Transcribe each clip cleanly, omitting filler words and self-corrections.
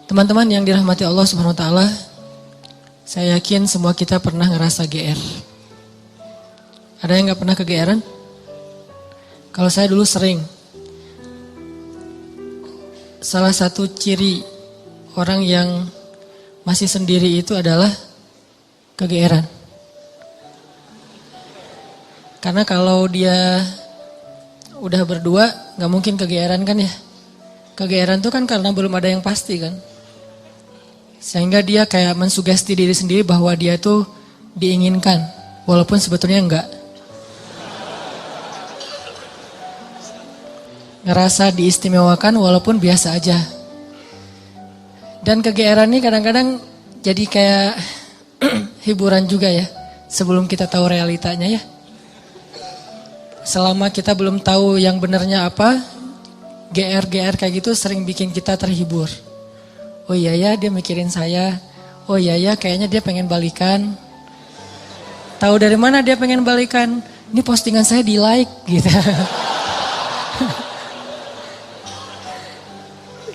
Teman-teman yang dirahmati Allah Subhanahu wa taala, saya yakin semua kita pernah ngerasa GR. Ada yang nggak pernah kegeeran? Kalau saya dulu sering. Salah satu ciri orang yang masih sendiri itu adalah kegeeran. Karena kalau dia udah berdua nggak mungkin kegeeran kan ya. Kegeeran itu kan karena belum ada yang pasti kan. Sehingga dia kayak mensugesti diri sendiri bahwa dia tuh diinginkan. Walaupun sebetulnya enggak. Ngerasa diistimewakan walaupun biasa aja. Dan kegeeran ini kadang-kadang jadi kayak hiburan juga ya. Sebelum kita tahu realitanya ya. Selama kita belum tahu yang benarnya apa, GR-GR kayak gitu sering bikin kita terhibur. Oh iya ya dia mikirin saya. Oh iya ya kayaknya dia pengen balikan. Tahu dari mana dia pengen balikan? Ini postingan saya di like gitu.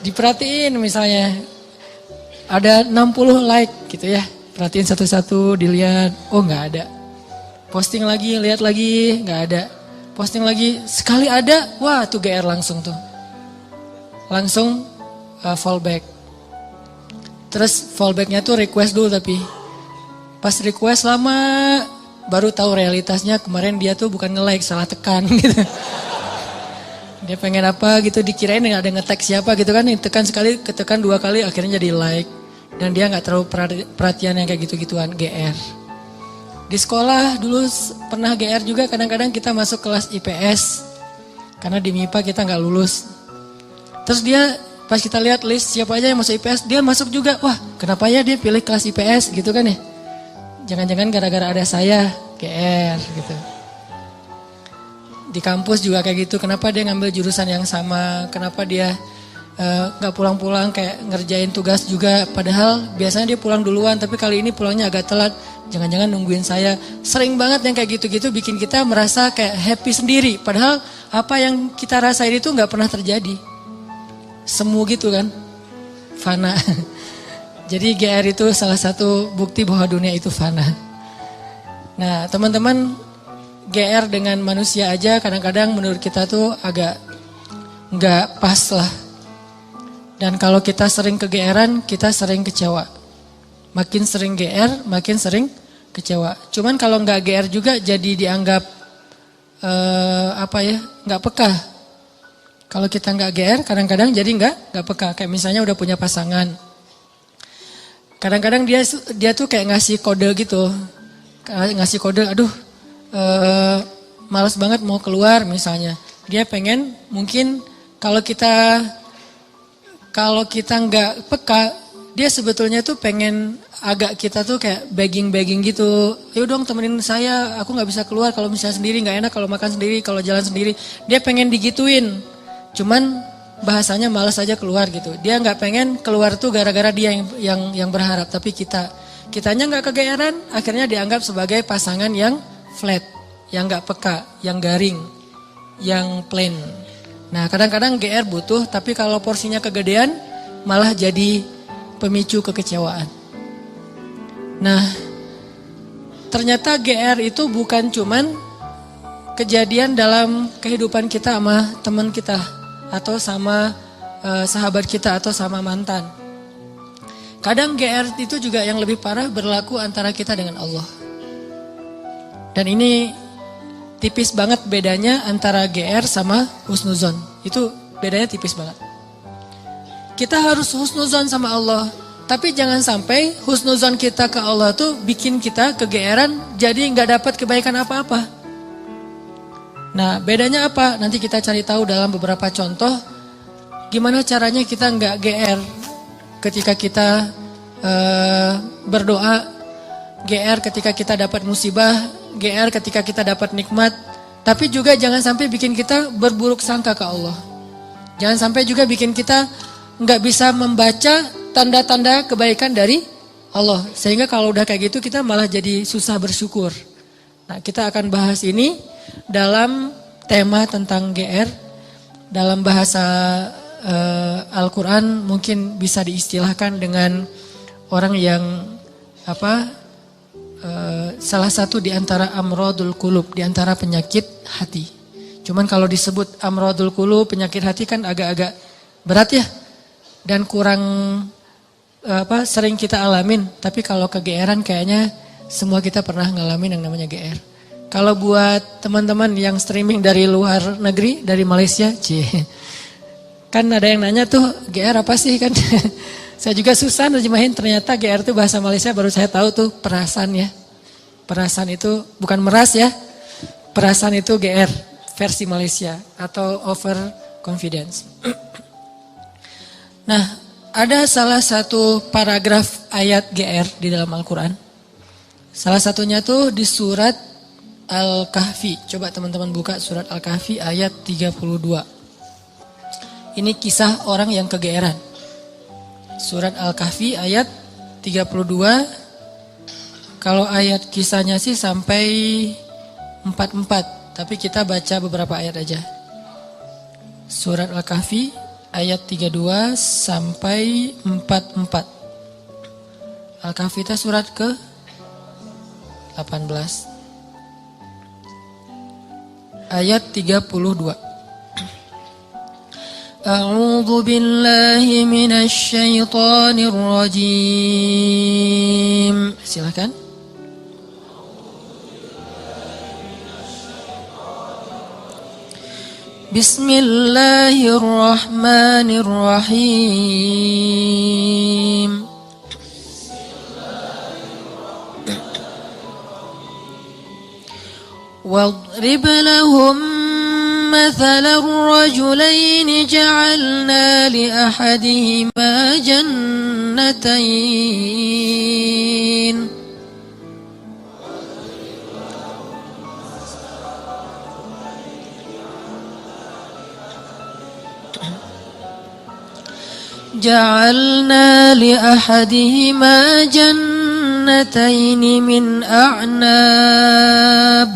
Diperhatiin misalnya. Ada 60 like gitu ya. Perhatiin satu-satu dilihat. Oh nggak ada. Posting lagi lihat lagi nggak ada. Posting lagi sekali ada. Wah tuh GR langsung tuh. Langsung fallback. Terus fallbacknya tuh request dulu tapi pas request lama baru tahu realitasnya kemarin dia tuh bukan nge-like salah tekan gitu. Dia pengen apa gitu dikirain ada nge-tag siapa gitu kan tekan sekali ketekan 2 kali akhirnya jadi like dan dia nggak terlalu perhatian yang kayak gitu-gituan GR. Di sekolah dulu pernah GR juga kadang-kadang kita masuk kelas IPS karena di MIPA kita nggak lulus. Terus dia pas kita lihat list siapa aja yang masuk IPS, dia masuk juga. Wah, kenapa ya dia pilih kelas IPS gitu kan ya? Jangan-jangan gara-gara ada saya, GR gitu. Di kampus juga kayak gitu, kenapa dia ngambil jurusan yang sama? Kenapa dia gak pulang-pulang kayak ngerjain tugas juga? Padahal biasanya dia pulang duluan, tapi kali ini pulangnya agak telat. Jangan-jangan nungguin saya. Sering banget yang kayak gitu-gitu bikin kita merasa kayak happy sendiri. Padahal apa yang kita rasain itu gak pernah terjadi. Semu gitu kan, fana. Jadi GR itu salah satu bukti bahwa dunia itu fana. Nah teman-teman, GR dengan manusia aja kadang-kadang menurut kita tuh agak nggak pas lah. Dan kalau kita sering kegeeran, kita sering kecewa. Makin sering GR, makin sering kecewa. Cuman kalau nggak GR juga jadi dianggap nggak peka. Kalau kita nggak GR, kadang-kadang jadi nggak peka. Kayak misalnya udah punya pasangan. Kadang-kadang dia tuh kayak ngasih kode gitu. Ngasih kode, aduh malas banget mau keluar misalnya. Dia pengen mungkin kalau kita nggak peka, dia sebetulnya tuh pengen agak kita tuh kayak begging gitu. Ayo dong temenin saya, aku nggak bisa keluar kalau misalnya sendiri, nggak enak kalau makan sendiri, kalau jalan sendiri. Dia pengen digituin. Cuman bahasanya malas aja keluar gitu. Dia nggak pengen keluar tuh gara-gara dia yang berharap. Tapi kitanya nggak kegeeran, akhirnya dianggap sebagai pasangan yang flat, yang nggak peka, yang garing, yang plain. Nah kadang-kadang GR butuh, tapi kalau porsinya kegedean malah jadi pemicu kekecewaan. Nah ternyata GR itu bukan cuman kejadian dalam kehidupan kita sama teman kita. Atau sama sahabat kita atau sama mantan. Kadang GR itu juga yang lebih parah berlaku antara kita dengan Allah. Dan ini tipis banget bedanya antara GR sama husnuzon. Itu bedanya tipis banget. Kita harus husnuzon sama Allah. Tapi jangan sampai husnuzon kita ke Allah tuh bikin kita kegeeran jadi gak dapat kebaikan apa-apa. Nah bedanya apa? Nanti kita cari tahu dalam beberapa contoh. Gimana caranya kita nggak GR ketika kita berdoa. GR ketika kita dapat musibah. GR ketika kita dapat nikmat. Tapi juga jangan sampai bikin kita berburuk sangka ke Allah. Jangan sampai juga bikin kita nggak bisa membaca tanda-tanda kebaikan dari Allah. Sehingga kalau udah kayak gitu kita malah jadi susah bersyukur. Nah kita akan bahas ini dalam tema tentang GR dalam bahasa Al-Quran mungkin bisa diistilahkan dengan orang yang salah satu di antara amrodul qulub, di antara penyakit hati. Cuman kalau disebut amrodul qulub, penyakit hati kan agak-agak berat ya, dan kurang sering kita alamin. Tapi kalau kegeeran kayaknya semua kita pernah ngalamin yang namanya GR. Kalau buat teman-teman yang streaming dari luar negeri, dari Malaysia, kan ada yang nanya tuh GR apa sih kan? Saya juga susah nerjemahin, ternyata GR itu bahasa Malaysia, baru saya tahu tuh perasaan ya. Perasaan itu bukan meras ya, perasaan itu GR versi Malaysia atau over confidence. Nah, ada salah satu paragraf ayat GR di dalam Al-Quran. Salah satunya tuh di surat Al-Kahfi. Coba teman-teman buka surat Al-Kahfi ayat 32. Ini kisah orang yang kegeeran. Surat Al-Kahfi ayat 32. Kalau ayat kisahnya sih sampai 44. Tapi kita baca beberapa ayat aja. Surat Al-Kahfi ayat 32 sampai 44. Al-Kahfi itu surat ke 18. Ayat 32. A'udzu billahi minasy syaithanir rajim. Silakan. Bismillahirrahmanirrahim. واضرب لهم مثل الرجلين جعلنا لأحدهما جنتين من أعناب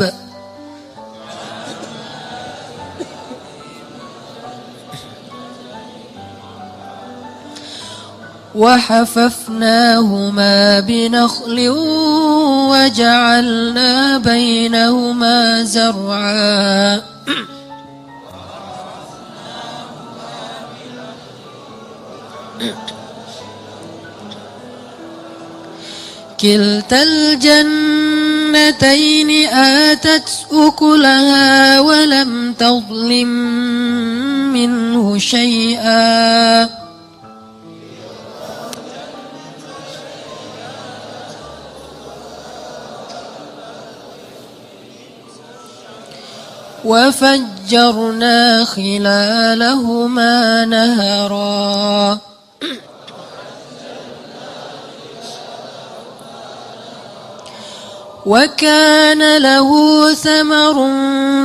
وحففناهما بنخل وجعلنا بينهما زرعا كلتا الجنتين آتت أكلها ولم تظلم منه شيئا وفجرنا خلالهما نهرا وكان له ثمر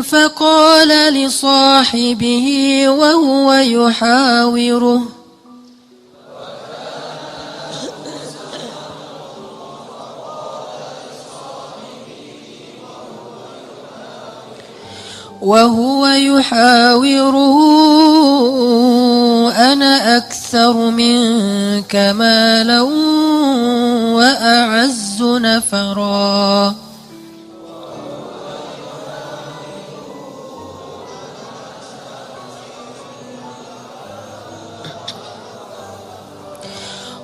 فقال لصاحبه وهو يحاوره أنا أكثر منك مالا وأعز نفرا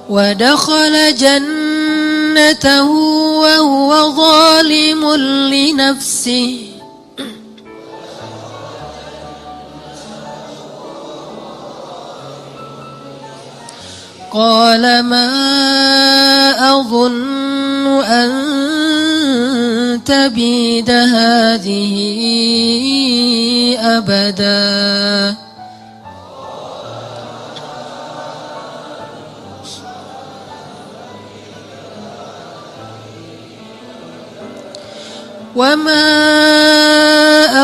ودخل جنته وهو ظالم لنفسه قال ما أظن أن تبيد هذه أبدا وما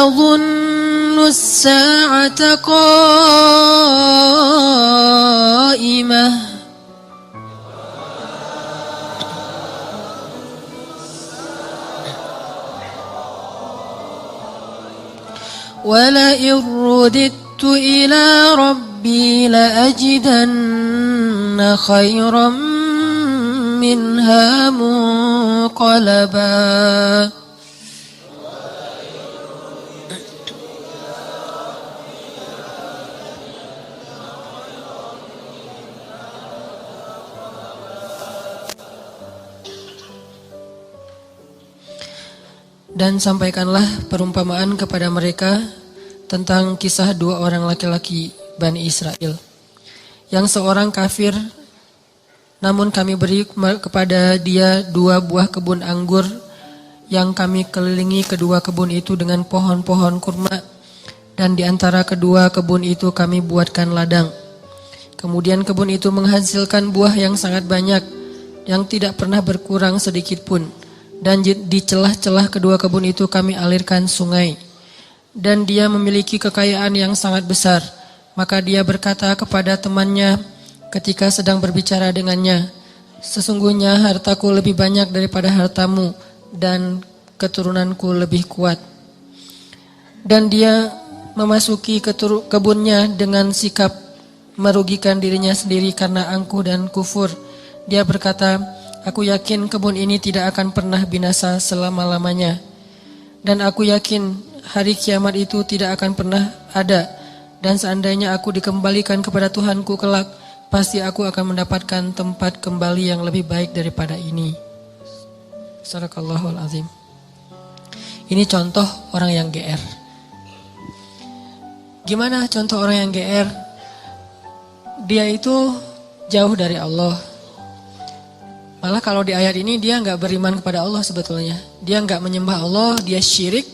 أظن الساعة قائمة ولئن رددت إلى ربي ربي لأجدن خيرا منها منقلبا. Dan sampaikanlah perumpamaan kepada mereka tentang kisah dua orang laki-laki Bani Israel. Yang seorang kafir, namun kami beri kepada dia 2 buah kebun anggur yang kami kelilingi kedua kebun itu dengan pohon-pohon kurma. Dan di antara kedua kebun itu kami buatkan ladang. Kemudian kebun itu menghasilkan buah yang sangat banyak, yang tidak pernah berkurang sedikit pun. Dan di celah-celah kedua kebun itu kami alirkan sungai. Dan dia memiliki kekayaan yang sangat besar. Maka dia berkata kepada temannya ketika sedang berbicara dengannya, sesungguhnya hartaku lebih banyak daripada hartamu dan keturunanku lebih kuat. Dan dia memasuki kebunnya dengan sikap merugikan dirinya sendiri karena angkuh dan kufur. Dia berkata, aku yakin kebun ini tidak akan pernah binasa selama-lamanya. Dan aku yakin hari kiamat itu tidak akan pernah ada. Dan seandainya aku dikembalikan kepada Tuhanku kelak, pasti aku akan mendapatkan tempat kembali yang lebih baik daripada ini. Sadaqallahul azim. Ini contoh orang yang GR. Gimana contoh orang yang GR? Dia itu jauh dari Allah. Malah kalau di ayat ini dia nggak beriman kepada Allah sebetulnya. Dia nggak menyembah Allah, dia syirik.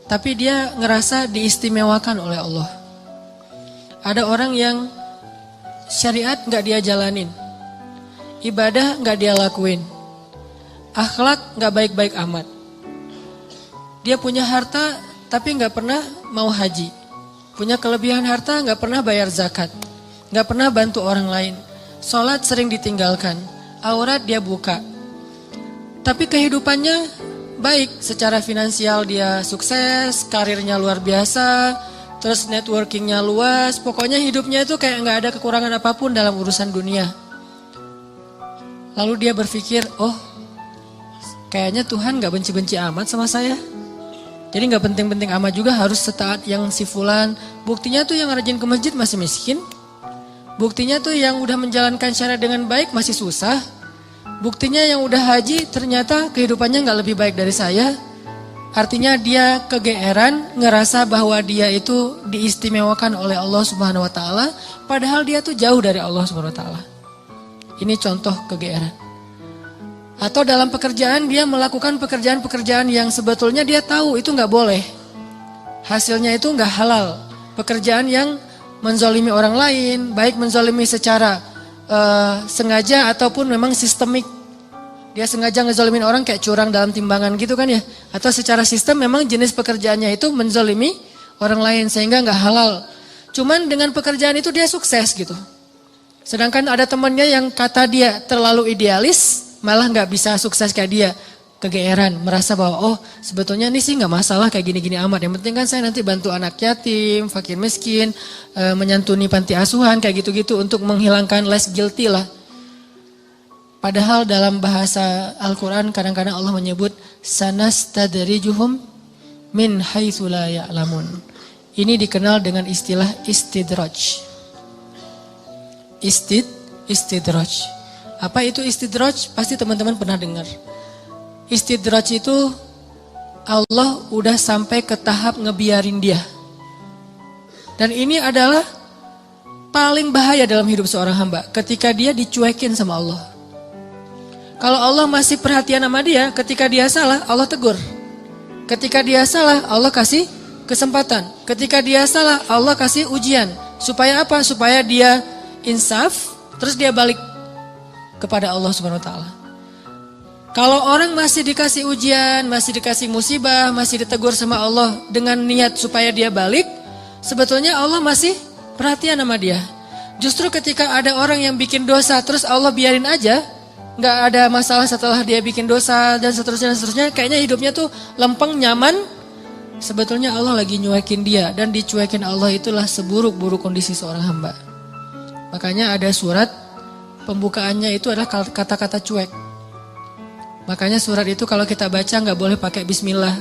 Tapi dia ngerasa diistimewakan oleh Allah. Ada orang yang syariat nggak dia jalanin. Ibadah nggak dia lakuin. Akhlak nggak baik-baik amat. Dia punya harta tapi nggak pernah mau haji. Punya kelebihan harta nggak pernah bayar zakat. Nggak pernah bantu orang lain. Sholat sering ditinggalkan. Aurat dia buka. Tapi kehidupannya baik. Secara finansial dia sukses, karirnya luar biasa, terus networkingnya luas. Pokoknya hidupnya itu kayak gak ada kekurangan apapun dalam urusan dunia. Lalu dia berpikir, oh kayaknya Tuhan gak benci-benci amat sama saya. Jadi gak penting-penting amat juga harus setaat yang si fulan. Buktinya tuh yang rajin ke masjid masih miskin. Buktinya tuh yang udah menjalankan syariat dengan baik masih susah. Buktinya yang udah haji ternyata kehidupannya gak lebih baik dari saya. Artinya dia kegeeran, ngerasa bahwa dia itu diistimewakan oleh Allah Subhanahu wa taala, padahal dia tuh jauh dari Allah Subhanahu wa taala. Ini contoh kegeeran. Atau dalam pekerjaan dia melakukan pekerjaan-pekerjaan yang sebetulnya dia tahu itu gak boleh. Hasilnya itu gak halal. Pekerjaan yang menzalimi orang lain, baik menzalimi secara sengaja ataupun memang sistemik. Dia sengaja ngezalimin orang kayak curang dalam timbangan gitu kan ya. Atau secara sistem memang jenis pekerjaannya itu menzalimi orang lain sehingga gak halal. Cuman dengan pekerjaan itu dia sukses gitu. Sedangkan ada temannya yang kata dia terlalu idealis, malah gak bisa sukses kayak dia. Kegeeran, merasa bahwa oh sebetulnya ini sih gak masalah kayak gini-gini amat. Yang penting kan saya nanti bantu anak yatim, fakir miskin, menyantuni panti asuhan kayak gitu-gitu untuk menghilangkan less guilty lah. Padahal dalam bahasa Al-Quran kadang-kadang Allah menyebut sanastadrijuhum min haitsu la ya'lamun. Ini dikenal dengan istilah istidraj. Istidraj. Apa itu istidraj? Pasti teman-teman pernah dengar. Istidraj itu Allah udah sampai ke tahap ngebiarin dia. Dan ini adalah paling bahaya dalam hidup seorang hamba. Ketika dia dicuekin sama Allah. Kalau Allah masih perhatian sama dia, ketika dia salah Allah tegur. Ketika dia salah Allah kasih kesempatan. Ketika dia salah Allah kasih ujian. Supaya apa? Supaya dia insaf, terus dia balik kepada Allah Subhanahu wa taala. Kalau orang masih dikasih ujian, masih dikasih musibah, masih ditegur sama Allah dengan niat supaya dia balik, sebetulnya Allah masih perhatian sama dia. Justru ketika ada orang yang bikin dosa terus Allah biarin aja, gak ada masalah setelah dia bikin dosa dan seterusnya, kayaknya hidupnya tuh lempeng, nyaman, Sebetulnya Allah lagi nyuekin dia, dan dicuekin Allah itulah seburuk-buruk kondisi seorang hamba. Makanya ada surat pembukaannya itu adalah kata-kata cuek. Makanya surat itu kalau kita baca nggak boleh pakai bismillah.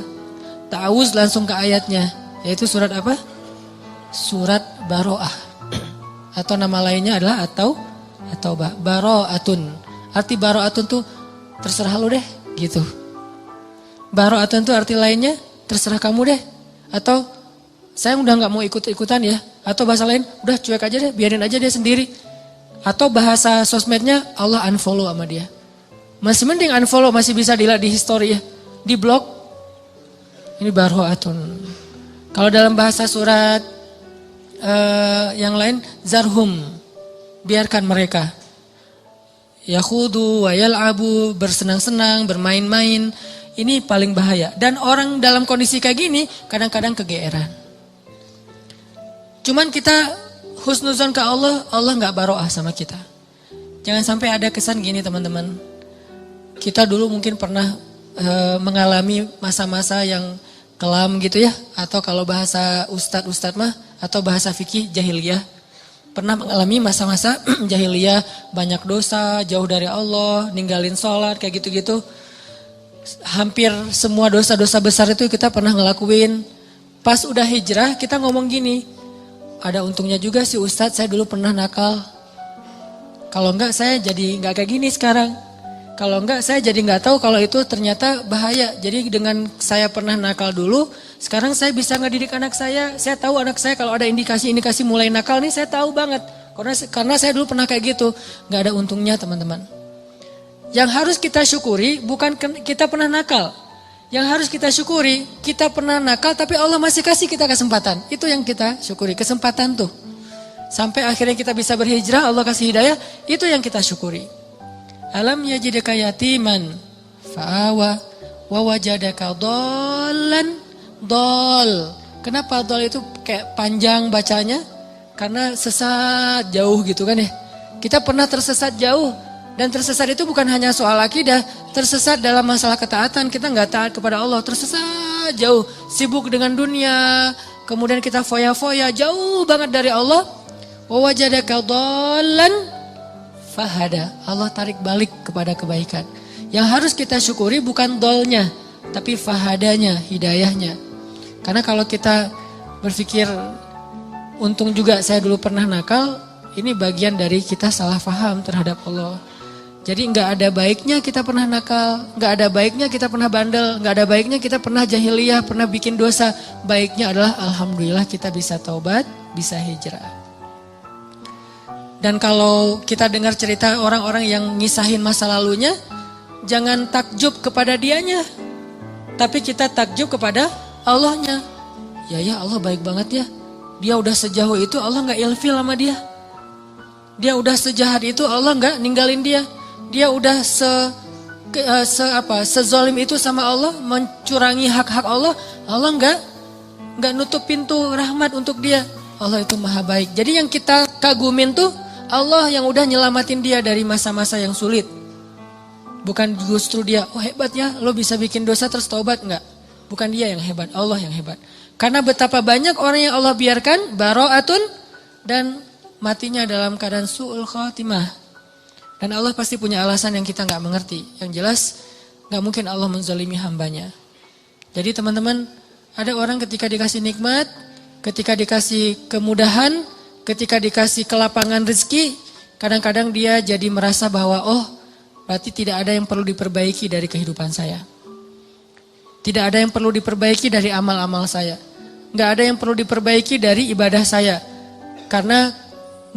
Ta'awuz langsung ke ayatnya, yaitu surat apa? Surat Baro'ah. Atau nama lainnya adalah atau Baro'atun. Arti Baro'atun tuh terserah lu deh gitu. Baro'atun tuh arti lainnya terserah kamu deh. Atau saya udah gak mau ikut-ikutan ya. Atau bahasa lain udah cuek aja deh, biarin aja dia sendiri. Atau bahasa sosmednya Allah unfollow sama dia. Masih mending unfollow, masih bisa dilihat di history ya. Di blog. Ini Baro'atun. Kalau dalam bahasa surat yang lain zarhum, biarkan mereka. Yakhudu wa yal'abu, bersenang-senang, bermain-main. Ini paling bahaya. Dan orang dalam kondisi kayak gini kadang-kadang kegeeran. Cuman kita husnuzon ke Allah, Allah gak baro'ah sama kita. Jangan sampai ada kesan gini teman-teman. Kita dulu mungkin pernah mengalami masa-masa yang kelam gitu ya. Atau kalau bahasa ustadz mah, atau bahasa fikih jahiliyah. Pernah mengalami masa-masa jahiliyah, banyak dosa, jauh dari Allah, ninggalin sholat, kayak gitu-gitu. Hampir semua dosa-dosa besar itu kita pernah ngelakuin. Pas udah hijrah kita ngomong gini, ada untungnya juga sih Ustadz, saya dulu pernah nakal. Kalau enggak saya jadi enggak kayak gini sekarang. Kalau enggak saya jadi enggak tahu kalau itu ternyata bahaya. Jadi dengan saya pernah nakal dulu, sekarang saya bisa ngedidik anak saya. Saya tahu anak saya kalau ada indikasi-indikasi mulai nakal nih, saya tahu banget. Karena saya dulu pernah kayak gitu. Enggak ada untungnya teman-teman. Yang harus kita syukuri bukan kita pernah nakal. Yang harus kita syukuri kita pernah nakal tapi Allah masih kasih kita kesempatan. Itu yang kita syukuri, kesempatan tuh. Sampai akhirnya kita bisa berhijrah, Allah kasih hidayah, itu yang kita syukuri. Alam yajidaka yatiman fa'awa wa wajadaka dhallan dhal. Kenapa dhal itu kayak panjang bacanya? Karena sesat jauh gitu kan ya. Kita pernah tersesat jauh. Dan tersesat itu bukan hanya soal akidah, tersesat dalam masalah ketaatan, kita nggak taat kepada Allah, tersesat jauh, sibuk dengan dunia, kemudian kita foya-foya, jauh banget dari Allah. Wa wajadaka dhallan fahada, Allah tarik balik kepada kebaikan. Yang harus kita syukuri bukan dhalnya, tapi fahadanya, hidayahnya. Karena kalau kita berpikir, untung juga saya dulu pernah nakal, ini bagian dari kita salah faham terhadap Allah. Jadi nggak ada baiknya kita pernah nakal, nggak ada baiknya kita pernah bandel, nggak ada baiknya kita pernah jahiliyah, pernah bikin dosa. Baiknya adalah alhamdulillah kita bisa taubat, bisa hijrah. Dan kalau kita dengar cerita orang-orang yang ngisahin masa lalunya, jangan takjub kepada dianya, tapi kita takjub kepada Allahnya. Ya Allah baik banget ya, dia udah sejauh itu Allah nggak ilfil sama dia. Dia udah sejahat itu Allah nggak ninggalin dia. Dia udah sezolim itu sama Allah, mencurangi hak-hak Allah. Allah enggak nutup pintu rahmat untuk dia. Allah itu maha baik. Jadi yang kita kagumin tuh Allah yang udah nyelamatin dia dari masa-masa yang sulit. Bukan justru dia, oh hebat ya lo bisa bikin dosa terus taubat, enggak. Bukan dia yang hebat, Allah yang hebat. Karena betapa banyak orang yang Allah biarkan baro'atun dan matinya dalam keadaan su'ul khatimah. Dan Allah pasti punya alasan yang kita gak mengerti. Yang jelas gak mungkin Allah menzalimi hambanya. Jadi teman-teman, ada orang ketika dikasih nikmat, ketika dikasih kemudahan, ketika dikasih kelapangan rezeki, kadang-kadang dia jadi merasa bahwa oh berarti tidak ada yang perlu diperbaiki dari kehidupan saya. Tidak ada yang perlu diperbaiki dari amal-amal saya. Gak ada yang perlu diperbaiki dari ibadah saya. Karena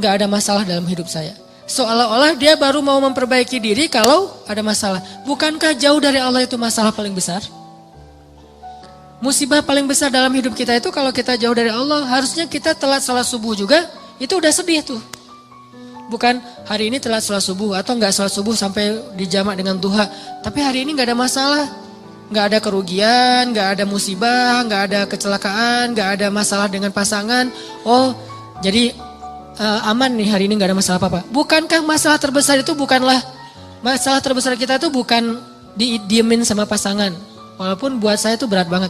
gak ada masalah dalam hidup saya. Seolah-olah dia baru mau memperbaiki diri kalau ada masalah. Bukankah jauh dari Allah itu masalah paling besar? Musibah paling besar dalam hidup kita itu kalau kita jauh dari Allah. Harusnya kita telat salat subuh juga, itu udah sedih tuh. Bukan hari ini telat salat subuh atau enggak salat subuh sampai dijamak dengan duha. Tapi hari ini enggak ada masalah. Enggak ada kerugian, enggak ada musibah, enggak ada kecelakaan, enggak ada masalah dengan pasangan. Oh, jadi aman nih hari ini gak ada masalah apa-apa. Bukankah masalah terbesar itu bukanlah, masalah terbesar kita itu bukan didiemin sama pasangan. Walaupun buat saya itu berat banget.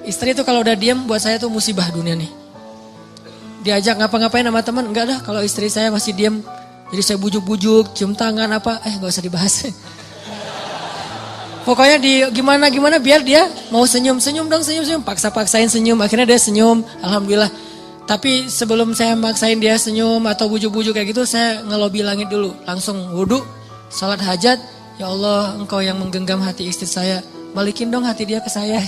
Istri itu kalau udah diam buat saya tuh musibah dunia nih. Diajak ngapa-ngapain sama teman, enggak dah kalau istri saya masih diam. Jadi saya bujuk-bujuk, cium tangan apa, enggak usah dibahas. Pokoknya gimana biar dia mau senyum dong, senyum, paksa-paksain senyum, akhirnya dia senyum, alhamdulillah. Tapi sebelum saya maksain dia senyum atau bujuk-bujuk kayak gitu, saya ngelobi langit dulu, langsung wudhu, salat hajat, ya Allah engkau yang menggenggam hati istri saya, balikin dong hati dia ke saya.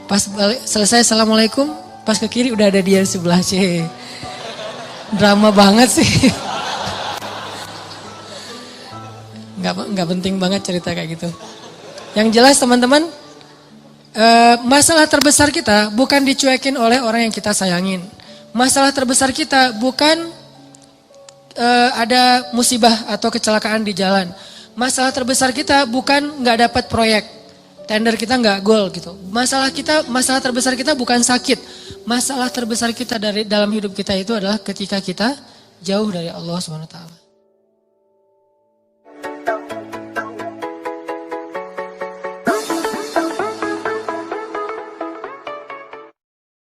Pas selesai assalamualaikum, pas ke kiri udah ada dia sebelah sih. Drama banget sih. Nggak penting banget cerita kayak gitu. Yang jelas teman-teman, masalah terbesar kita bukan dicuekin oleh orang yang kita sayangin. Masalah terbesar kita bukan ada musibah atau kecelakaan di jalan. Masalah terbesar kita bukan nggak dapat proyek, tender kita nggak goal gitu. Masalah terbesar kita bukan sakit. Masalah terbesar kita dalam hidup kita itu adalah ketika kita jauh dari Allah SWT.